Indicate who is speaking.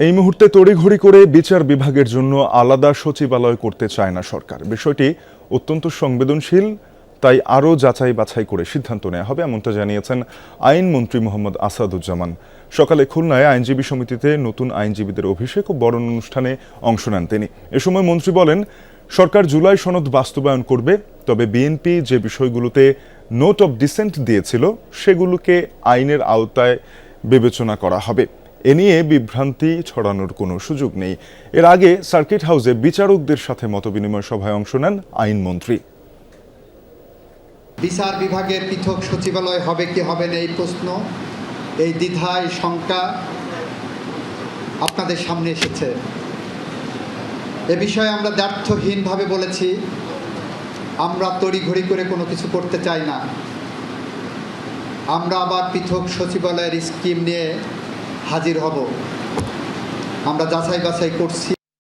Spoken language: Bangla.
Speaker 1: এই মুহূর্তে তড়িঘড়ি করে বিচার বিভাগের জন্য আলাদা সচিবালয় করতে চায় না সরকার। বিষয়টি অত্যন্ত সংবেদনশীল, তাই আরও যাচাই বাছাই করে সিদ্ধান্ত নেওয়া হবে, এমনটা জানিয়েছেন আইনমন্ত্রী মোহাম্মদ আসাদুজ্জামান। সকালে খুলনায় আইনজীবী সমিতিতে নতুন আইনজীবীদের অভিষেক ও বরণ অনুষ্ঠানে অংশ নেন তিনি। এ সময় মন্ত্রী বলেন, সরকার জুলাই সনদ বাস্তবায়ন করবে, তবে বিএনপি যে বিষয়গুলোতে নোট অব ডিসেন্ট দিয়েছিল সেগুলোকে আইনের আওতায় বিবেচনা করা হবে। এ নিয়ে বিভ্রান্তি ছড়ানোর কোনো সুযোগ নেই। এর আগে সার্কিট হাউসে বিচারকদের সাথে মতবিনিময় সভায় অংশ নেন আইনমন্ত্রী।
Speaker 2: বিচার বিভাগের পৃথক সচিবালয় হবে কি হবে না এই প্রশ্ন, এই দ্বিধা, এই শঙ্কা আপনাদের সামনে এসেছে। এ বিষয়ে আমরা দ্ব্যর্থহীনভাবে বলেছি, আমরা তড়িঘড়ি করে কোনো কিছু করতে চাই না। আমরা আবার পৃথক সচিবালয়ের স্কিম নিয়ে হাজির হব। আমরা যাচাই বাছাই করছি।